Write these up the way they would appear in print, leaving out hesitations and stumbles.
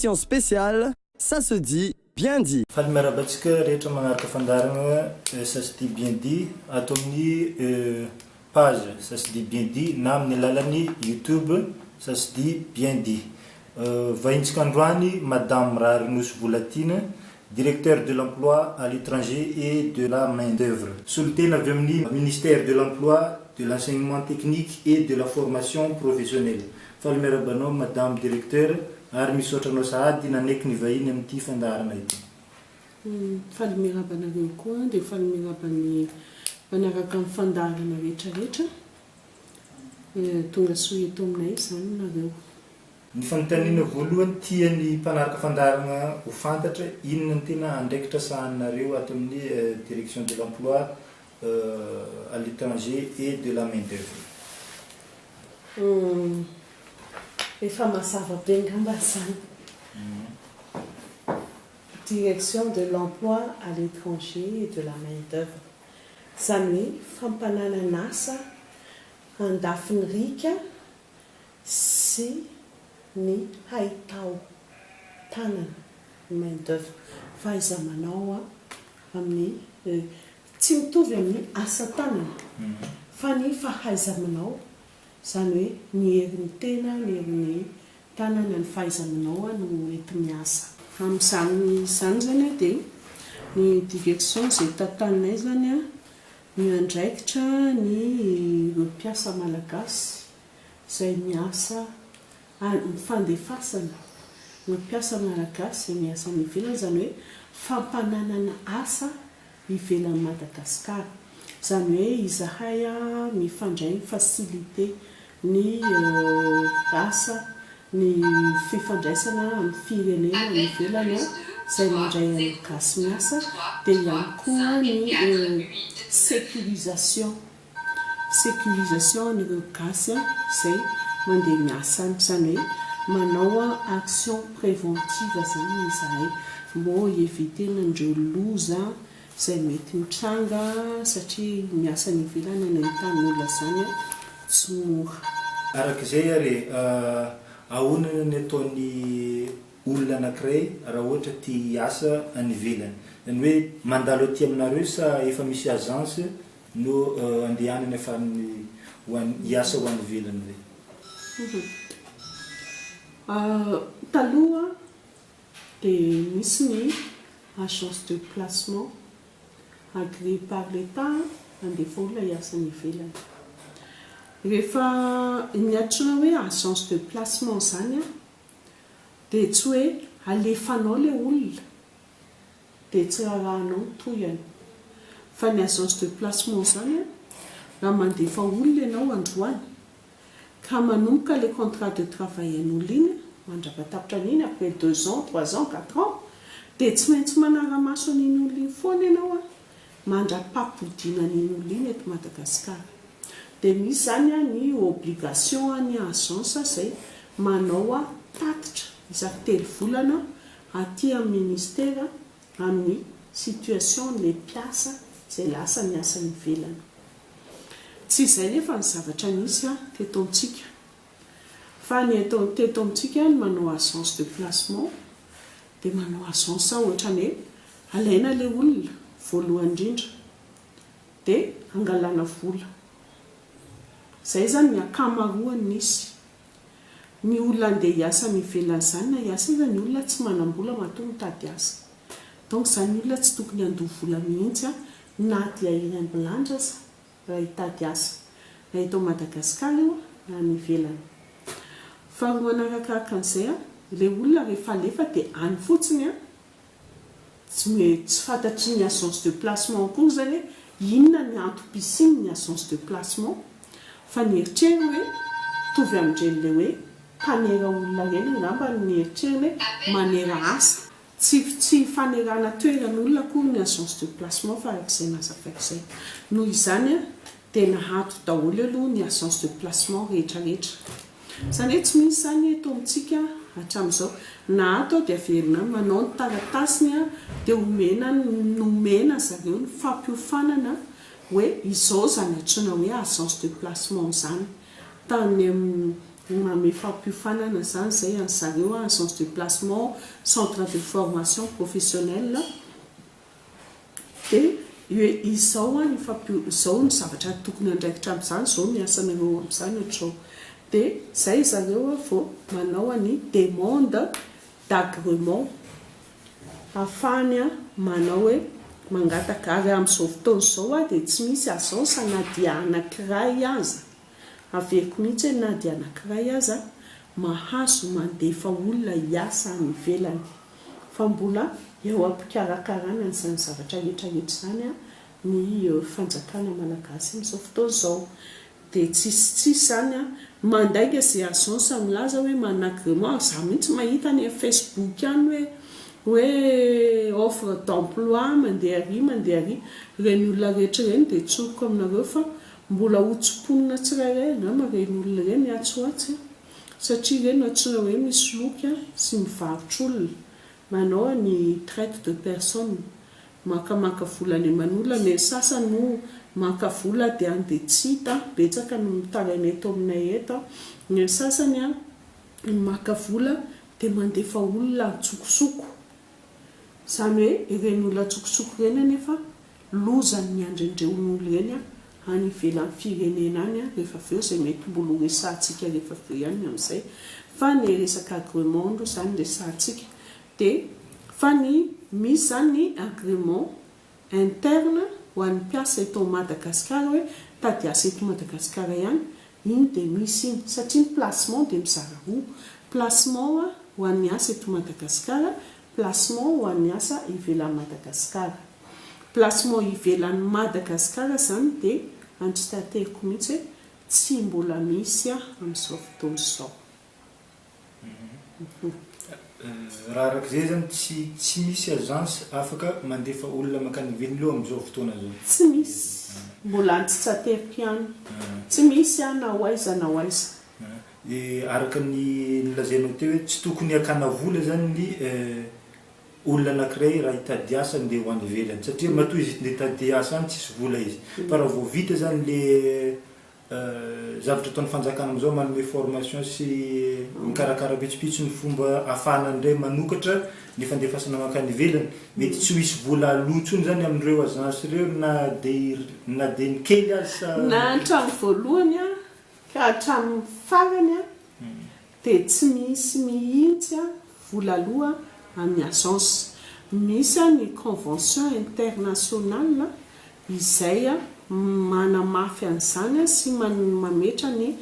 émission spéciale, ça se dit bien dit. Falmerabatsika rehetra magnaraka fandarana ça se dit bien dit ato amin'ny page ça se dit bien dit na amin'ny alalan'ny YouTube ça se dit bien dit. Vahintsika androany Madame Rarinous Voulatina, directeur de l'emploi à l'étranger et de la main-d'œuvre. Solitena avy amin'ny ministère de l'emploi, de l'enseignement technique et de la formation professionnelle. Falmerabanao Madame directeur ary misotranao sahady nanaiky ny vahiny amin'ity fandarana ity. Falimerabanareo koa dia falimeraban'ny manaraka amin'ny fandarana rehetrarehetra tonga soa eto aminay izany nareo. Ny fanontaniana voalohany tian'ny mpanaraka fandarana ho fantatra inona ny tena andraikitra sahanareo ato amin'ny direction de l'emploi à l'étranger et de la main-d'œuvre. Efa mazava be ngamba zany. Direction de l'emploi à l'étranger et de la main-d'œuvre. Zany hoe fampananana asa andafiny rika sy ny haitao tanana main-d'œuvre. Fahaiza-manao amin'ny tsy mitovy amin'ny asa tanana fa ny fahaiza-manao zany hoe ny herin'ny tena, ny herin'ny tanana, ny fahaiza-manao no ety miasa. Amin'izany zany dia ny direction izay tantanay zany ny andraikitra ny mpiasa malagasy izay miasa ny fandefasana ny mpiasa malagasy izay miasa ny ivelany zany hoe fampananana asa ivelan'ny Madagasikara. Zany hoe izahay mifandray facilité ny asa ny fifandraisana amin'ny firenena ny ivelany izay mandray amin'ny gasy miasa dia ihany koa ny sécurisation n'ireo gasy izay mandeha miasa zany hoe manao action préventive zany izahay mbo hievitena andreo loza izay mety mitranga satria miasa ny ivelany any tany olona zany tsy mora. Arak'izay ary ahoana ny ataon'ny olona anankiray raha ohatra tia hiasa any ivelany, zany hoe mandalo aty aminareo sa efa misy agence no andehanany afahan'ny hiasa ho any ivelany re? Taloha dia misy ny agence de placement agréé par l'État andefa olona hiasa ny ivelany. Rehefa niatrona hoe agence de placement zany dia tsy hoe alefanao ilay olona dia tsy rahanao toyany fa ny agence de placement zany raha mandefa olona ianao androany ka manomboka le contrat de travail an'olona iny mandravatapotra an'iny après 2 ans, 3 ans, 4 ans dia tsy maintsy manara-maso an'iny olona iny foana ianao mandra-pampodiana an'iny olona iny eto Madagasikara. Dia misy zany ny obligation ny agence izay manao tatitra isaky 3 volana aty amin'ny ministère amin'ny situation ny mpiasa izay lasa miasa ny ivelany. Tsy izay nefa ny zavatra misy teto amintsika fa ny teto amintsika ny manao agence de placement dia manao agence ohatrany hoe alaina ilay olona voalohany indrindra dia angalana vola. Zay zany ny akamaroany nisy ny olona andeha hiasa ny ivelany zany na hiasa izy ny olona tsy manam-bola matoa mitady asa. Donc zany olona tsy tokony handoha vola mihitsy na dia eny ambilanja raha hitady asa na eto Madagasikara io na ny ivelany. Fa manaraka an'izay ilay olona rehefa alefa dia any fotsiny tsy fantatry ny agence de placement koa zany hoe inona ny antom-pisiny ny agence de placement fa ny eritreriny hoe tovy amin'ireny hoe mpanera olona reny ngamba ny eritreriny hoe manera asa tsy fanerana toeran'olona koa ny agence de placement fa arak'izay mazavaik'izay. Noho izany tena hato daholo aloha ny agence de placement rehetrarehetra. Zany hoe tsy misy zany eto amintsika hatramin'izao na ato dia averina manao ny taratasiny dia nomena zareo ny fampiofanana hoe izao zany antsoina hoe agence de placement zany. Tany mamy fampiofanana zany zay any zareo agence de placement, centre de formation professionnelle. Dia izao izao ny zavatra tokony andraikitra amin'izany, zao miasanareo amin'izany ohatr'izao. Dia zay zareo vao manao ny demande d'agrément ahafahany manao hoe mangataka ary amin'izao fotoana izao dia tsy misy agence na dia anankiray aza aveliko mihitsy hoe na dia anankiray aza mahazo mandefa olona hiasa any ivelany, fa mbola eo am-pikarakarana an'izany zavatra rehetrarehetra izany ny fanjakana malagasy amin'izao fotoana izao. Dia tsisy zany mandaika izay agence milaza hoe manana agrément. Za mihitsy mahita ny Facebook any hoe offre d'emploi mandeha ary reny olona rehetra reny dia tsoroko aminareo fa mbola hotsimponina tsirairay angamba reny olona reny atsoatsy, satria reny antsoina hoe misy loky sy mivarotr'olona, manao ny traite de personne, makamaka vola any aman'olona. Ny sasany no maka vola dia andeha tsy hita, betsaka no mitaraina eto aminay eto. Ny sasany maka vola dia mandefa olona tsokosoko, izany hoe ireny olona tsokosoko ireny nefa lozany ny andrendreon'olona ireny any ivelan'ny firenena any rehefa aveo izay mety mbola resahantsika rehefa aveo ihany amin'izay, fa ny resaka agrément ndo izany resahantsika. Dia fa ny misy zany ny agrément interne ho an'ny mpiasa eto Madagasikara hoe tady asa eto Madagasikara ihany, iny dia misy iny satria ny placement dia mizara roa, placement ho an'ny asa eto Madagasikara, placement ho an'ny asa ivelan'ny Madagasikara. Placement ivelan'ny Madagasikara zany dia antsitateko mihitsy hoe tsy mbola misy amin'izao fotoana izao. Raha arak'izay zany tsy misy agence afaka mandefa olona makany ivelany loha amin'izao fotoana zao. Tsy misy, mbola antsitsateko ihany, tsy misy na hoaiza na hoaiza. Araka ny lazainao teo hoe tsy tokony hakana vola zany ny olona anankiray raha hitady asa andeha ho any ivelany, satria matoa izy ndeha hitady asa any tsisy vola izy. Fa raha vao vita zany le zavatra ataon'ny fanjakana amin'izao manome formation sy mikarakara pitsopitso ny fomba ahafahana andray manokatra ny fandefasana makany ivelany, mety tsy misy vola alotsony zany amin'ireo agence ireo na dia ny kely azy na hatramin'ny voalohany ka hatramin'ny farany dia tsy misy mihitsy vola aloha amin'ny agence. Misy ny convention internationale izay manamafy an'izany sy mametra ny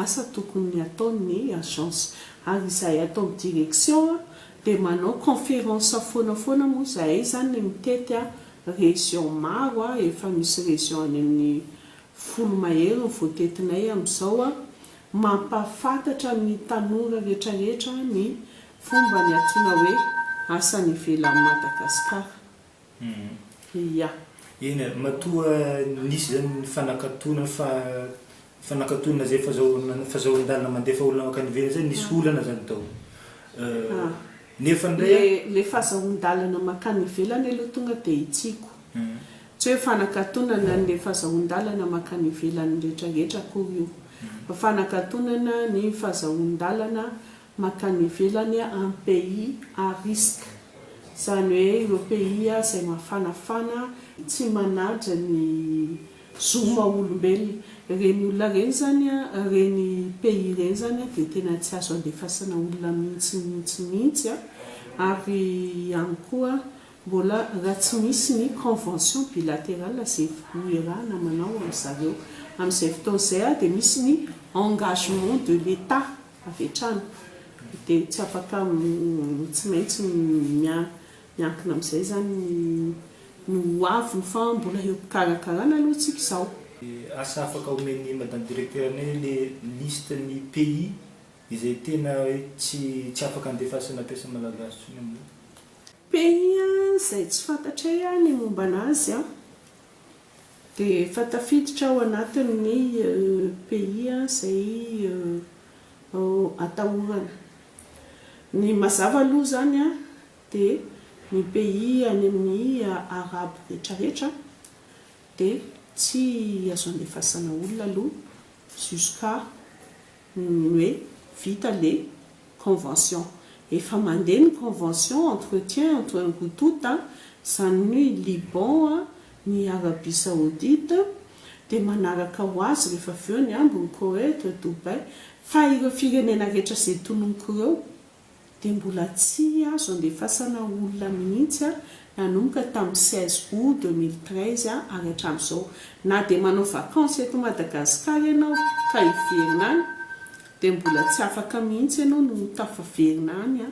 asa tokony ataon'ny agence, ary izay atao amin'ny direction dia manao conférence foanafoana moa zahay zany mitety région maro, efa misy région any amin'ny 10 mahery ny voatetinay amin'izao mampafantatra ny tanora rehetrarehetra ny fomba ny antsoina hoe asa ny ivelan'ny Madagasikara. Eny matoa nisy zany fanakatona zay fahazahoan-dalana mandefa olona makany ivelany zay, nisy olana zany tao. Nefa ndray le fahazahoan-dalana makany ivelany aloha tonga dia itsiko, tsy hoe fanakatonana ny fahazahoan-dalana makany ivelany rehetrarehetra akory io, fa fanakatonana ny fahazahoan-dalana makany ivelany un pays à risque, izany hoe ireo pays izay mafanafana tsy manaja ny zoma olombelona. Reny olona reny zany reny pays reny zany dia tena tsy azo andefasana olona mihitsy ary ihany koa mbola raha tsy misy ny convention bilatérale izay voerana manao amin'izareo amin'izay fotoana izay dia misy ny engagement de l'État avetrana, dia tsy afaka tsy maintsy miankina amin'izay zany no avy fa mbola eo pikarakarana aloha tsika izao. Asa afaka omeny madame directeur anay le liste ny pays izay tena hoe tsy afaka andefasana mpiasa malagasy tsony amin'io. Pays izay tsy fantatray ny momba anazy dia efa tafiditra ao anatin'ny pays izay atahorana. Ny mazava aloha zany dia ny pays any amin'ny arabo rehetrarehetra dia tsy azo andefasana olona aloha jusqu'à hoe vita le convention efa mandeha ny convention entretien entre Ngoutouta zany hoe Liban ny Arabie Saoudite dia manaraka ho azy rehefa avy eo ny ambony Koweït Dubai fa ireo firenena rehetra izay tononoko ireo dia mbola tsy azo andefasana olona mihitsy nanomboka tamin'ny 16 août 2013 ary hatramin'izao na dia manao vacances eto Madagasikara ianao ka hiverina any dia mbola tsy afaka mihitsy ianao no tafaverina any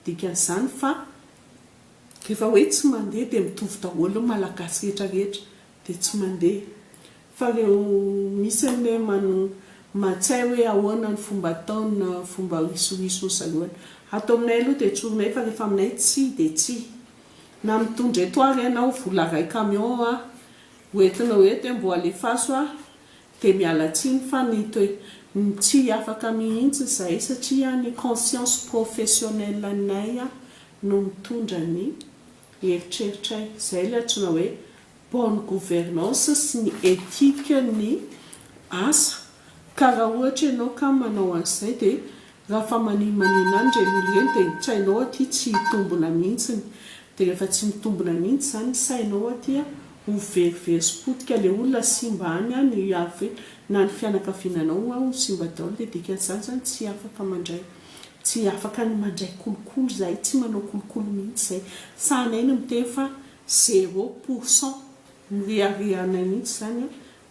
dikan'izany fa rehefa hoe tsy mandeha dia mitovy daholo malagasy rehetrarehetra dia tsy mandeha fa reo misy an'ilay matsay hoe ahoana ny fomba ataona fomba risoriso salohany atao aminay aloha dia tsorinay fa rehefa aminay tsy dia tsy na mitondra etoary ianao vola ray camion hoentina hoe mbo alefaso dia miala tsiny fa ny tsy afaka mihitsy izay satria ny conscience professionnelle anay no mitondra ny eritreritray izay ilay antsoina hoe bonne gouvernance sy ny éthique ny asa ka raha ohatra ianao ka manao an'izay dia raha fa maninmanina any ren'olo reny dia tsainao aty tsy hitombona mihitsiny dia rehefa tsy mitombona mihitsy zany sainao aty ho verivery sipotika ilay olona simba any ny avy na ny fianakavinanao ho simba daholo dia dikan'izany zany tsy afaka mandray tsy afaka ny mandray kolokolo zay tsy manao kolokolo mihitsy zay sahanay no miteny fa 0% miriarianay mihitsy zany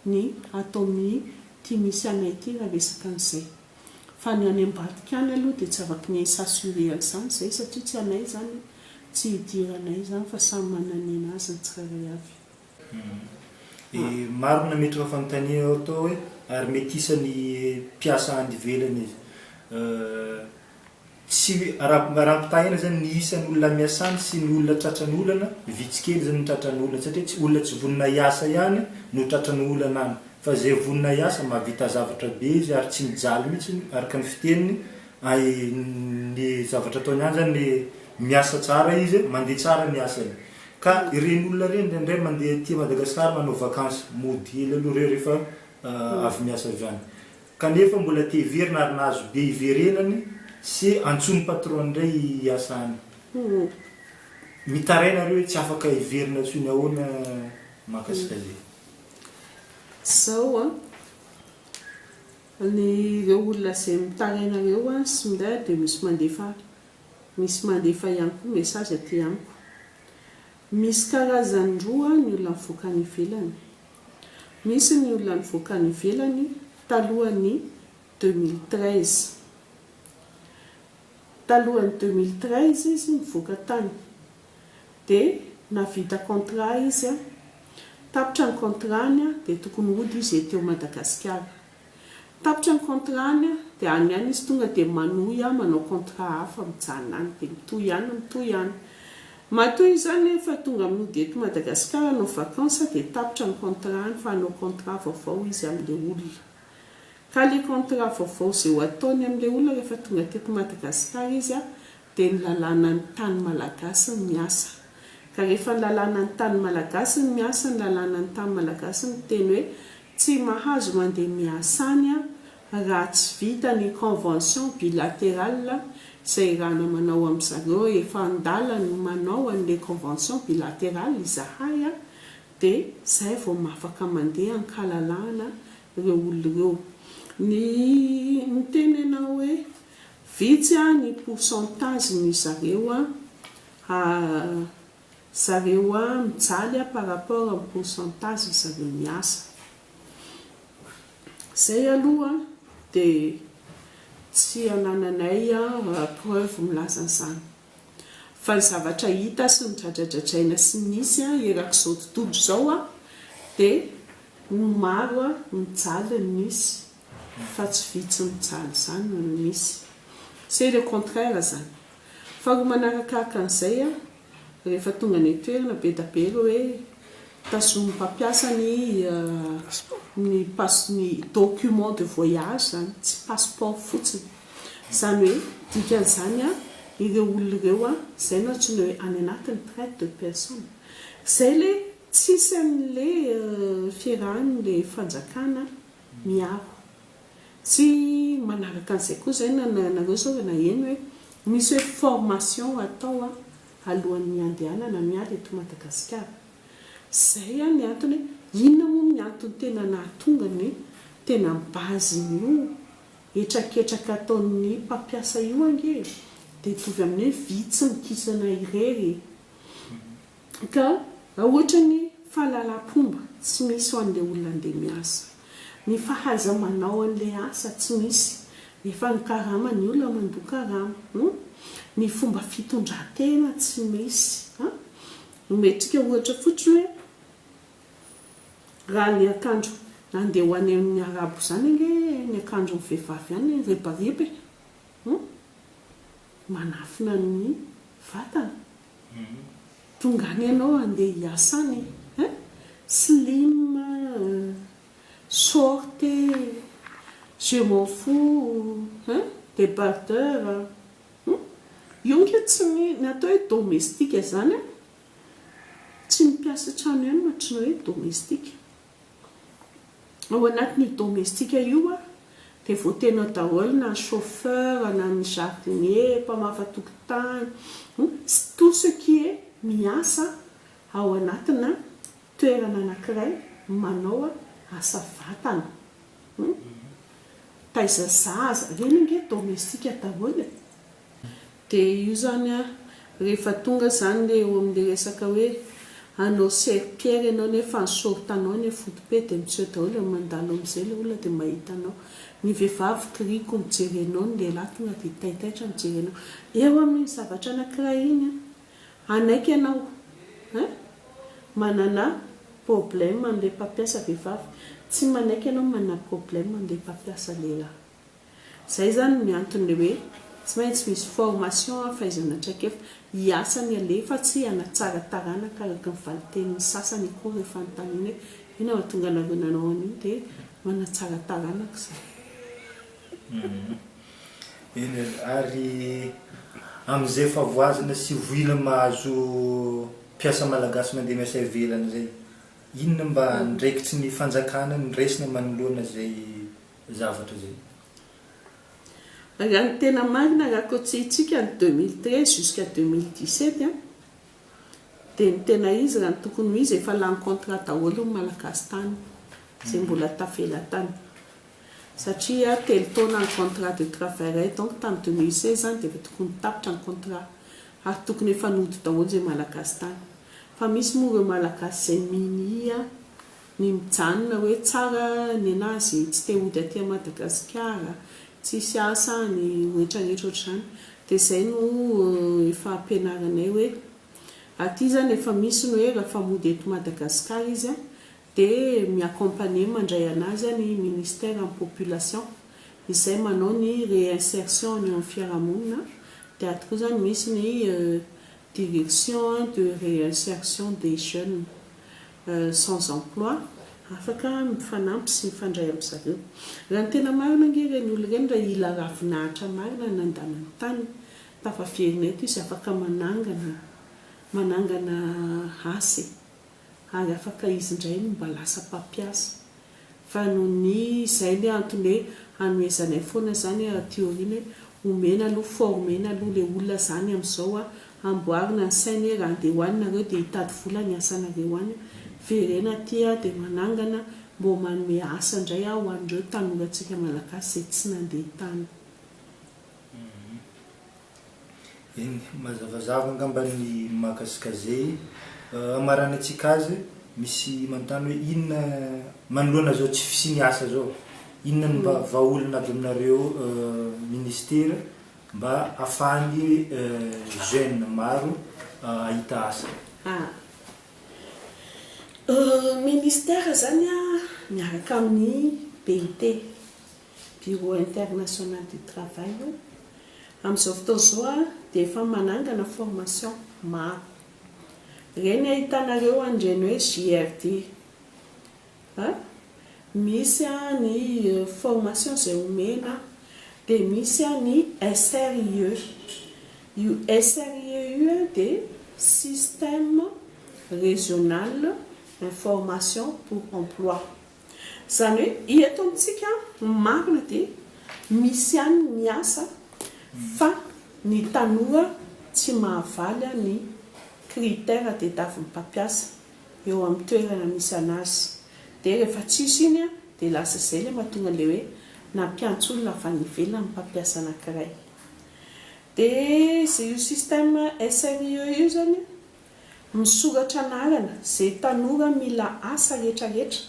ny atao amin'ny ty misy anay ty raha resaka an'izay fa ny any ambadika any aloha dia tsy afaka ny s'assurer an'izany zay satria tsy anay zany tsy hidiranay zany fa samy manana anazy ny tsirairay avy marina metraka fanontaniana ao atao hoe ary mety isany mpiasa any ivelany izy tsy raha-pitahina zany ny isan'ny olona miasany sy ny olona tratran'olana vitsikely zany ny tratran'olana satria tsy olona tsy vonina hiasa ihany no tratran'olana any fa zay vonina hiasa mahavita zavatra be izy ary tsy mijaly mihitsy araka ny fiteniny ny zavatra ataony any zany miasa tsara izy mandeha tsara ny asany ka ireny olona reny ndraindray mandeha ty Madagasikara manao vacances mody ela aloha reo rehefa avy miasa avy any kanefa mbola te hiverina ary nahazo be hiverenany sy antsony patron indray hiasa any mitaraina reo tsy afaka hiverina tsony ahoana mahakasika zay zao ny ireo olona izay mitarainareo sy minday dia misy mandefa ihany koa message aty amiko misy karazany roa ny olona mivoaka ny ivelany misy ny olona mivoaka ny ivelany talohan'ny 2013 izy mivoaka tany dia navita contrat izy tapitra ny contratny dia tokony hody izy eteo Madagasikara tapitra ny contratny dia any any izy tonga dia manohy manao contrat hafa mijanona any dia mitohy ihany matoy zany fa tonga amin'ody eto Madagasikara no vacances dia tapitra ny contrat fa hanao contrat vaovao izy amin'ilay olona ka le contrat vaovao izay ho ataony amin'ilay olona rehefa tonga teto Madagasikara izy dia ny lalàna ny tany malagasy ny miasa ka rehefa ny lalàna ny tany malagasy ny miasa ny lalàna ny tany malagasy ny teny hoe tsy mahazo mandeha miasa any raha tsy vita ny convention bilatérale izay rahana manao amin'izareo efa andalany manao an'ilay convention bilatérale izahay dia izay vao mafaka mandeha ankalalahana ireo olona ireo ny tenena hoe vitsy ny pourcentage ny zareo mijaly par rapport amin'ny pourcentage zareo miasa zay aloha dia tsy anananay preuve milaza an'izany fa ny zavatra hita sy ny dradradradraina sy nisy erak'izao tontolo izao dia maro mijaly ny misy fa tsy vitsy mijaly zany no misy c'est le contraire zany fa roa manarakaka an'izay rehefa tonga ny toerana be da be hoe tazomy mpampiasa ny document de voyage zany tsy passeport fotsiny zany hoe dikan'izany ireo olona ireo zay no antsoina hoe any anatin'ny traite de personne zay le tsisy amin'le fiarahan'le fanjakana miaro Tsy manaraka an'izay koa zay nareo zao na eny hoe misy hoe formation atao alohan'ny andehanana miady eto Madagasikara. Zay ny antony inona moa ny antony tena nahatongany tena bazin'io etraketraka ataon'ny mpampiasa io ange dia tovy amin'ny vitsy mikisana irery ka ohatra ny fahalalam-pomba tsy misy ho an'ilay olona andeha miasa, ny fahaza-manao an'ilay asa tsy misy, efa ny karama ny olona mandoa karama, ny fomba fitondran-tena tsy misy. Metrika ohatra fotsiny hoe raha ny akanjo nandeha ho any amin'ny arabo zany ange ny akanjo ny vehivavy any rebaribe manafina ny vatana, tonga any ianao andeha hiasa any slim short je m'en fous débardeur io nge tsy natao hoe domestika zany tsy mipiasa trano ihany matry ny hoe domestika. Ao anatin'ny domestika io dia voatenao daholo na chauffeur na ny jardinier mpamafa tokotany, tout ce qui est miasa ao anatina toerana anankiray manao asa vatana, taizazaza reny nge domestika daholo. Dia io zany rehefa tonga zany le eo amin'ilay resaka hoe anao serpillère ianao nefa ny sortanao ny fotope dia mitseho daholo mandalo amin'izay le olona dia mahita anao. Ny vehivavy kiriko mijery anao, ny lehilahy tonga dia taitaitra mijery anao. Eo amin'ny zavatra anankiray iny anaiky ianao manana problème amin'ilay mpampiasa vehivavy, tsy manaiky ianao manana problème amin'ilay mpampiasa lehilahy. Zay zany ny antony hoe tsy maintsy misy formation fahaizana traikefa hiasa ny alefa tsy hanatsara taranaka araka ny valiten'ny sasany koa rehefa nontaniana hoe ina mahatonga anareo nanao an'io dia manatsara taranaka zay. Ary amin'izay favoazana sy voila mahazo mpiasa malagasy mandeha miasa ivelany zay, inona mba ndraikitsy ny fanjakana ny resina manoloana zay zavatra zay? Raha ny tena marina raha kotsitsika ny 2013 jusqu'à 2017 dia ny tena izy raha ny tokony ho izy efa lany contrat daholo ny malagasy tany izay mbola tafela tany, satria telo taona ny contrat de travail donc tamin'ny 2016 zany dia efa tokony tapitra ny contrat ary tokony efa nody daholo izay malagasy tany. Fa misy moa ireo malagasy izay minia ny mijanona hoe tsara ny anazy tsy te hody aty Madagasikara, tsisy asa ny rehetrarehetra ohatr'izany, dia izay no efa ampianaranay hoe aty zany efa misy ny hoe rehefa mody eto Madagasikara izy dia miaccompagner mandray anazy ny ministère en population izay manao ny réinsertion ny amin'ny fiarahamonina, dia aty koa zany misy ny direction de réinsertion des jeunes sans emploi afaka mifanampy sy mifandray amin'ny zareo. Raha ny tena marina nge reny olo reny raha ila ravinahitra marina nandanany tany tafaverinay eto izy afaka manangana asy ary afaka izy indray no mba lasa mpampiasa. Fa noho ny izay le antony hoe hanomezanay foana zany théorie omena aloha formena aloha le olona zany amin'izao amboarina ny sainy raha andeha hoaninareo dia hitady vola ny asanareo any, verena aty dia manangana mbo manome asa indray ho an'ireo tanorantsika malagasy izay tsy nandeha tany. Mazavazava angamba ny mahakasika zay amarana antsika azy misy manontany hoe inona manoloana zao tsy fisiny asa zao, inona ny mba vahaolana avy aminareo ministera mba ahafahany jeune maro ahita asa? Ministère zany miaraka amin'ny BIT, Bureau international du travail, amin'izao fotoana izao dia efa manangana formation maro. Reny ahitanareo andreny hoe JRD, misy ny formation izay omena, dia misy ny SRIE. Io SRIE io dia système régional information pour emploi. Zany hoe eto amintsika marina dia misy ihany miasa fa ny tanora tsy mahavaly ny critère dia davy ny mpampiasa eo amin'ny toerana misy anazy. Dia rehefa tsisy iny dia lasa izay ilay mahatonga ilay hoe nampiantso olona avy any ivelany ny mpampiasa anankiray. Dia izay io système SRIE io zany misoratra anarana izay tanora mila asa rehetrarehetra,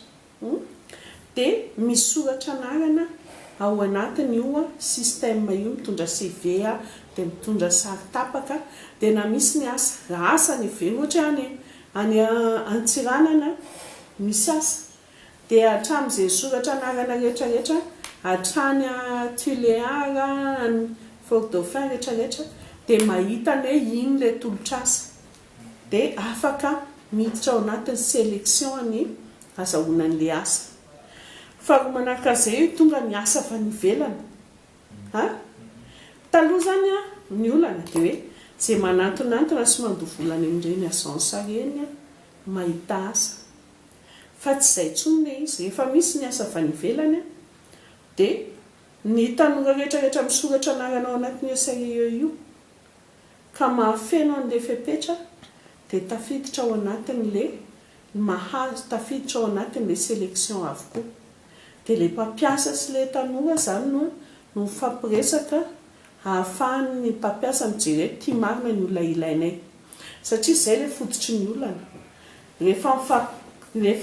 dia misoratra anarana ao anatiny io système io, mitondra CV dia mitondra sary tapaka, dia na misy ny asa, raha asa ny ve ohatra any Antsiranana misy asa, dia hatramin'izay soratra anarana rehetrarehetra, hatrany Tuléar, Fort-Dauphin rehetrarehetra, dia mahita ny hoe iny ilay tolotr'asa, dia afaka miditra ao anatin'ny sélection ny azahoana an'ilay asa. Faharoa manaraka izay tonga ny asa avy any ivelany. Taloha zany ny olana dia hoe izay manantonantona sy mandovolana amin'ireny agence ireny mahita asa. Fa tsy izay intsony ilay izy, rehefa misy ny asa avy any ivelany dia ny tanora rehetrarehetra misoratra anarana ao anatin'ny SRIE io ka mahafeno an'ilay fepetra dia tafiditra ao anatin'ilay mahazo, tafiditra ao anatin'ilay sélection avokoa. Dia ilay mpampiasa sy ilay tanora zany no mifampiresaka ahafahan'ny mpampiasa mijery hoe tia marina ny olona ilainay, satria izay ilay fototry ny olana. Rehefa ilay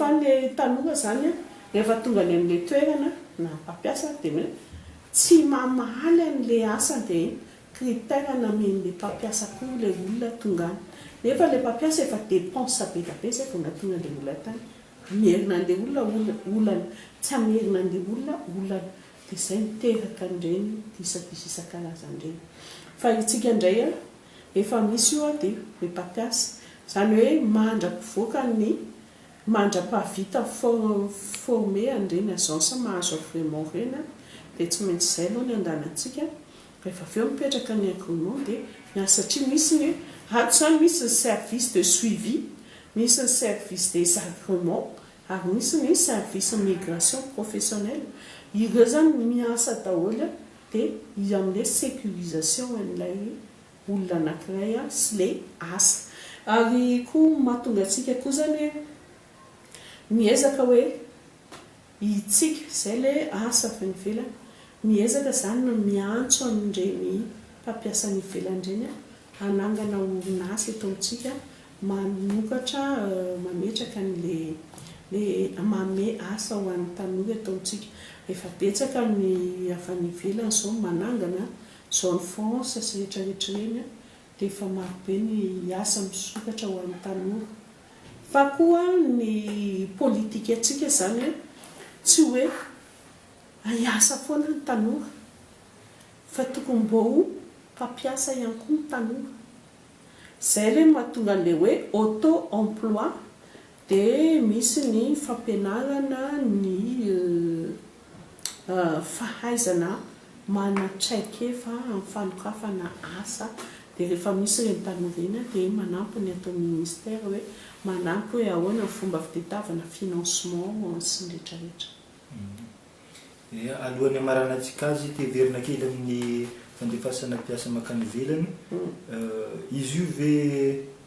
tanora zany rehefa tonga any amin'ilay toerana na mpampiasa dia hoe tsy mamahaly an'ilay asa dia critère namen'ilay mpampiasa koa ilay olona tonga any. Nefa ilay mpampiasa efa dépense be dia be izay vao natonga ilay olona tany. Amerina an'ilay olona tsy amerina an'ilay olona, dia izay miteraka an'ireny disadisa isan-karazan'ireny. Fa itsika indray efa misy io dia ny mpampiasa, izany hoe mandra-pivoaka ny mandra-pahavita formé an'ireny agence mahazo agrément ireny, dia tsy maintsy izay aloha ny andanantsika. Rehefa avy eo mipetraka ny agrément dia miasa, satria misy ny ato izany misy ny service de suivi, misy ny service des agréments, ary misy ny service migration professionnelle. Ireo zany miasa daholo dia amin'ilay sécurisation an'ilay olona anankiray sy ilay asa. Ary koa mahatonga antsika koa zany miezaka hoe itsika izay ilay asa avy any ivelany, miezaka zany no miantso amin'ireny mpampiasa any ivelany ireny hanangana orinasa eto amintsika manokatra mametraka n'ilay mame asa ho an'ny tanora eto amintsika. Efa betsaka ny avy any ivelany izao manangana zone France sy rehetrarehetra ireny, dia efa marobe ny asa misokatra ho an'ny tanora. Fa koa ny politika antsika zany tsy hoe hiasa foana ny tanora, fa tokony mbo mpampiasa ihany koa ny tanora. Izay ilay mahatonga an'ilay hoe auto-emploi, dia misy ny fampianarana ny fahaizana manatraikefa amin'ny fanokafana asa. Dia rehefa misy ireny tanora iny dia manampy ny atao ministère hoe manampy hoe ahoana ny fomba fitadiavana financement sy ny rehetrarehetra. Alohan'ny amarana antsika azy teverina kely amin'ny fandefasana mpiasa makany ivelany, izy io ve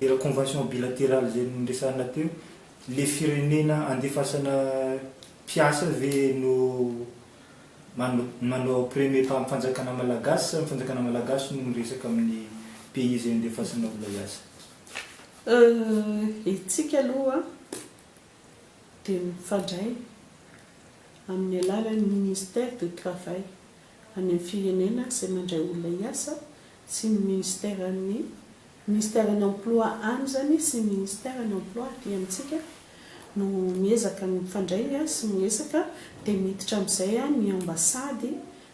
raha convention bilatérale izay niresahana teo, le firenena andefasana mpiasa ve no manao premier pas amin'ny fanjakana malagasy, ny fanjakana malagasy no miresaka amin'ny pays izay andefasana olona hiasa? Itsika aloha dia mifandray amin'ny alalan'ny ministère de travail any amin'ny firenena izay mandray olona hiasa, sy ny ministère ny emploi any zany sy ministère ny emploi aty amintsika no miezaka mifandray sy miresaka, dia miditra amin'izay ny ambasady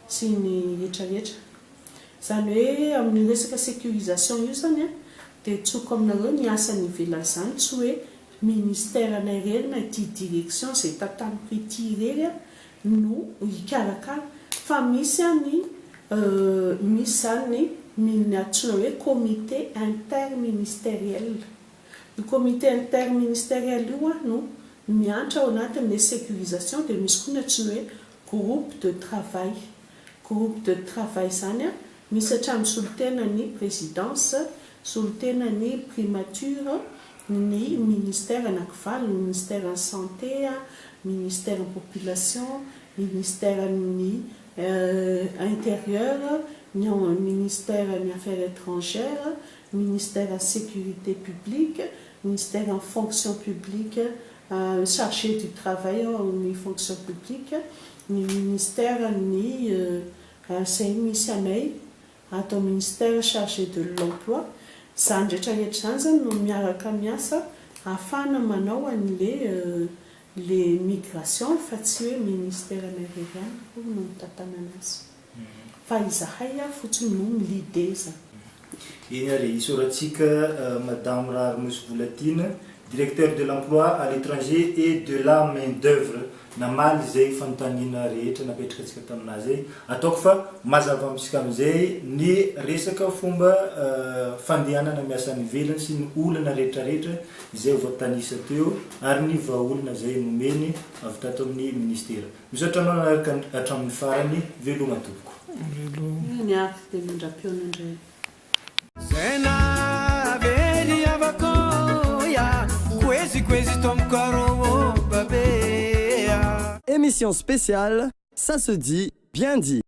sy ny rehetrarehetra. Izany hoe amin'ny resaka sécurisation io zany dia tsoko aminareo ny asa ny ivelany izany, tsy hoe ministère anay irery na ity direction izay tantaniko ity irery no hikarakara, fa misy zany ny antsoina hoe comité interministériel. Io comité interministériel io no miantra ao anatin'le sécurisation dia misy koa natsiny hoe groupe de travail. Groupe de travail zany a misy hatramin'ny solotenany présidence, solotenany primature, ny ministère anankivalo, ny ministère en santé, ministère en population, ministère ny intérieur, ny ministère ny affaires étrangères, ministère en sécurité publique, ministère en fonction publique, chargé du travail ny fonction publique, ny ministère ny zay misy anay atao ministère chargé de l'emploi. Zany rehetrarehetra zany zany no miaraka miasa ahafahana manao an'le migration fa tsy hoe ministère américain no mitatana anazy fa izahay fotsiny no l'idée zany. Eny ary isoratsika Madame Rarmos Volatine, directeur de l'emploi à l'étranger et de la main-d'œuvre. Namaly zay fanontaniana rehetra napetraka antsika taminazy ataoko fa mazava amintsika amin'izay ny resaka fomba fandehanana miasa any ivelany sy ny olana rehetrarehetra izay voatanisa teo ary ny vahaolana zay nomeny avy tato amin'ny ministera. Misaotra anao naraka hatramin'ny farany, veloma tompoko. Ny afy dia mandram-piona indray. Sena veri avakoya kwezi kwezi tomkaro babea. Émission spéciale, ça se dit bien dit.